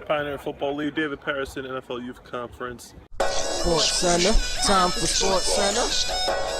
Pioneer Football League, David Parrison, NFL Youth Conference. Sports Center, time for Sports Center.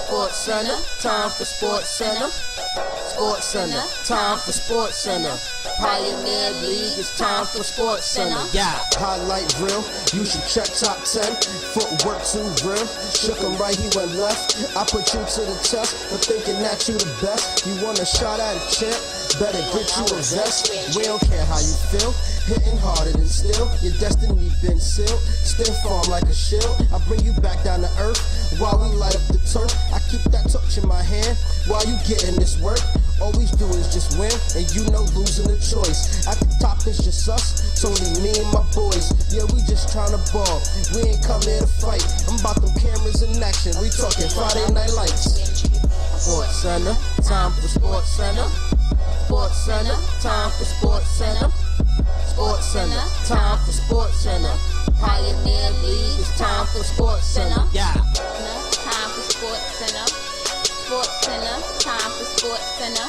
Sports Center, time for Sports Center. Sports Center, time for Sports Center. Pioneer League, it's time for Sports Center. Yeah, highlight reel, you should check top 10. Footwork too real, shook him right, he went left. I put you to the test for thinking that you the best. You want a shot at a champ? Better get you a vest. We don't care how you feel, hitting harder than steel. Your destiny been sealed, still farm like a shield. I bring you back down to earth while we light up the turf. I keep that touch in my hand while you getting this work. All we do is just win, and you know losing the choice. At the top is just us, it's only me and my boys. Yeah, we just tryna ball, we ain't come here to fight. I'm about them cameras in action, we talking Friday Night Lights. Sports Center, time for Sports Center. Sports Center, time for Sports Center. Sports Center, time for Sports Center. Pioneer League, it's time for Sports Center. Yeah. Time for Sports Center. Sports Center, time for Sports Center.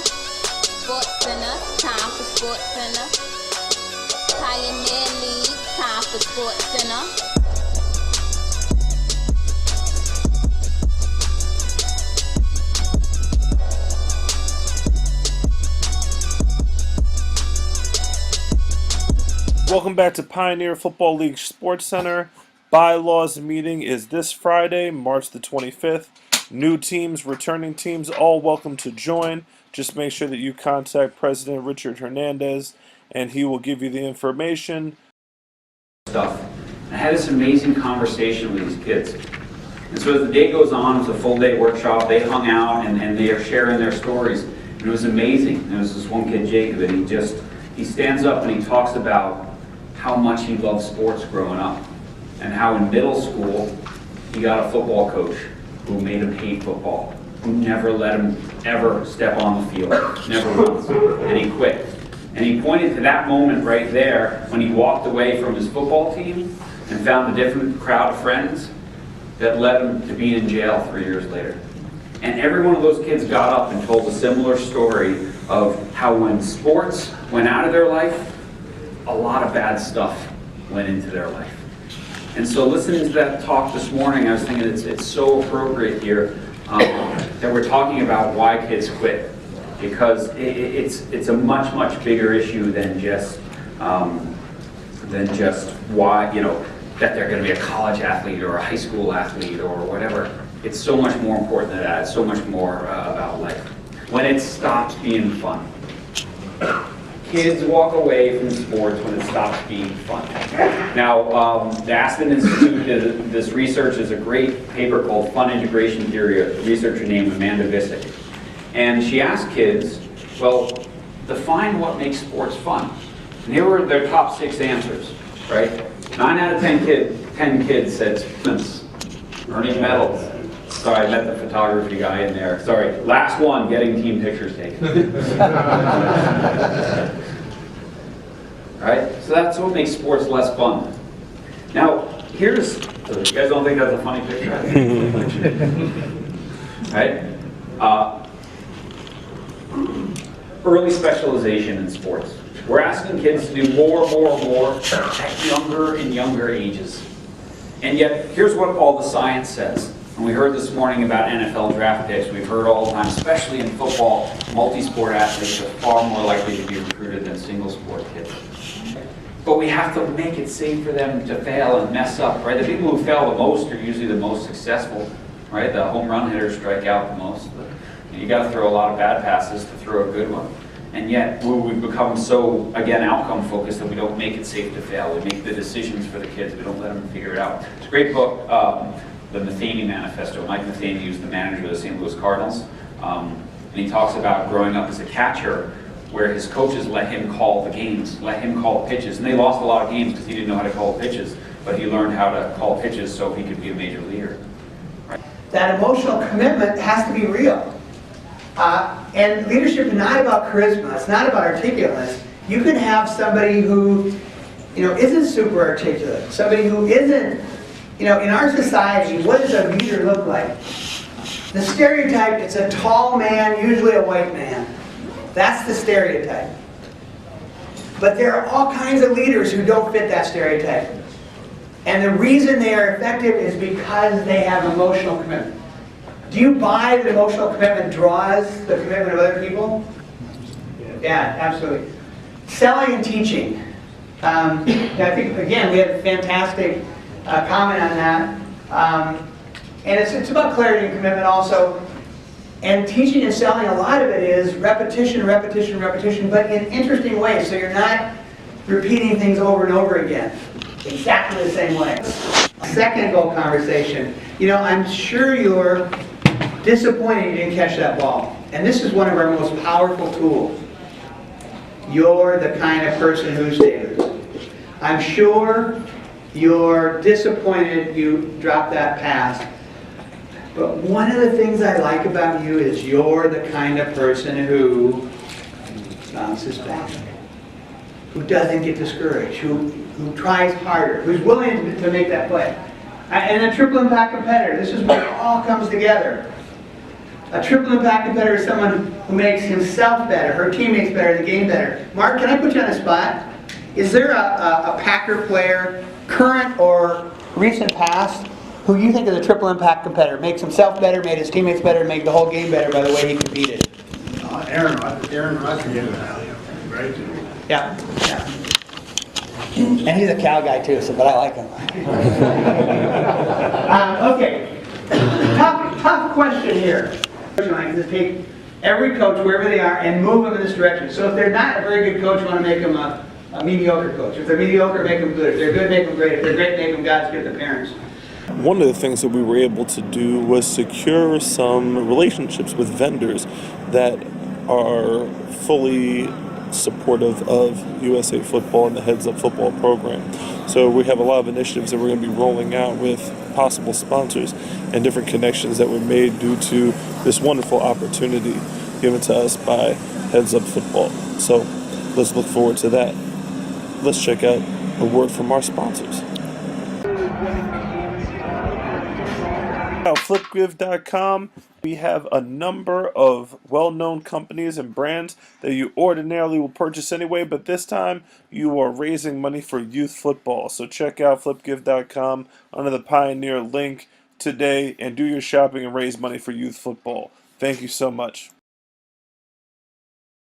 Sports Center, time for Sports Center. Pioneer League, time for Sports Center. Welcome back to Pioneer Football League Sports Center. Bylaws meeting is this Friday, March the 25th. New teams, returning teams, all welcome to join. Just make sure that you contact President Richard Hernandez, and he will give you the information. I had this amazing conversation with these kids. And so as the day goes on, it was a full day workshop. They hung out and they are sharing their stories. And it was amazing. There was this one kid, Jacob, and he stands up and he talks about how much he loved sports growing up, and how in middle school he got a football coach who made him hate football, who never let him ever step on the field, never once, and he quit. And he pointed to that moment right there when he walked away from his football team and found a different crowd of friends that led him to be in jail 3 years later. And every one of those kids got up and told a similar story of how when sports went out of their life, a lot of bad stuff went into their life. And so listening to that talk this morning, I was thinking it's so appropriate here that we're talking about why kids quit. Because it's a much, much bigger issue than just why, that they're going to be a college athlete or a high school athlete or whatever. It's so much more important than that. It's so much more about life. When it stops being fun. Kids walk away from sports when it stops being fun. Now, the Aspen Institute did this research. Is a great paper called Fun Integration Theory, a researcher named Amanda Visick. And she asked kids, well, define what makes sports fun. And here were their top 6 answers, right? 9 out of 10 kids said sprints, earning medals. Sorry, I met the photography guy in there. Sorry, last one, getting team pictures taken. Right? So that's what makes sports less fun. Now, so you guys don't think that's a funny picture? Right? Early specialization in sports. We're asking kids to do more at younger and younger ages. And yet, here's what all the science says. And we heard this morning about NFL draft picks. We've heard all the time, especially in football, multi-sport athletes are far more likely to be recruited than single-sport kids. But we have to make it safe for them to fail and mess up, right? The people who fail the most are usually the most successful, right? The home run hitters strike out the most. You got to throw a lot of bad passes to throw a good one. And yet, we've become so, again, outcome focused that we don't make it safe to fail. We make the decisions for the kids. We don't let them figure it out. It's a great book, the Matheny Manifesto. Mike Matheny was the manager of the St. Louis Cardinals. And he talks about growing up as a catcher, where his coaches let him call the games, let him call pitches. And they lost a lot of games because he didn't know how to call pitches, but he learned how to call pitches so he could be a major leaguer. Right? That emotional commitment has to be real. And leadership is not about charisma, it's not about articulateness. You can have somebody who, isn't super articulate, somebody who isn't, in our society, what does a leader look like? The stereotype, it's a tall man, usually a white man. That's the stereotype. But there are all kinds of leaders who don't fit that stereotype. And the reason they are effective is because they have emotional commitment. Do you buy that emotional commitment draws the commitment of other people? Yeah, absolutely. Selling and teaching. I think, again, we had a fantastic comment on that. And it's about clarity and commitment also. And teaching and selling, a lot of it is repetition, repetition, repetition, but in interesting ways. So you're not repeating things over and over again, exactly the same way. Second goal conversation. You know, I'm sure you're disappointed you didn't catch that ball. And this is one of our most powerful tools. You're the kind of person who's David. I'm sure you're disappointed you dropped that pass. But one of the things I like about you is you're the kind of person who bounces back, who doesn't get discouraged, who tries harder, who's willing to make that play. And a triple impact competitor, this is where it all comes together. A triple impact competitor is someone who makes himself better, her teammates better, the game better. Mark, can I put you on the spot? Is there a Packer player, current or recent past, who you think is a triple impact competitor? Makes himself better, made his teammates better, made the whole game better by the way he competed. Aaron Rodgers. Right? Yeah. And he's a Cal guy too, so but I like him. Okay. Tough question here. I can just take every coach wherever they are and move them in this direction. So if they're not a very good coach, you want to make them a mediocre coach. If they're mediocre, make them good. If they're good, make them great. If they're great, make them God's gift to parents. One of the things that we were able to do was secure some relationships with vendors that are fully supportive of USA Football and the Heads Up Football program. So we have a lot of initiatives that we're going to be rolling out with possible sponsors and different connections that were made due to this wonderful opportunity given to us by Heads Up Football. So let's look forward to that. Let's check out a word from our sponsors. Flipgive.com, we have a number of well-known companies and brands that you ordinarily will purchase anyway, but this time you are raising money for youth football. So check out Flipgive.com under the Pioneer link today and do your shopping and raise money for youth football. Thank you so much.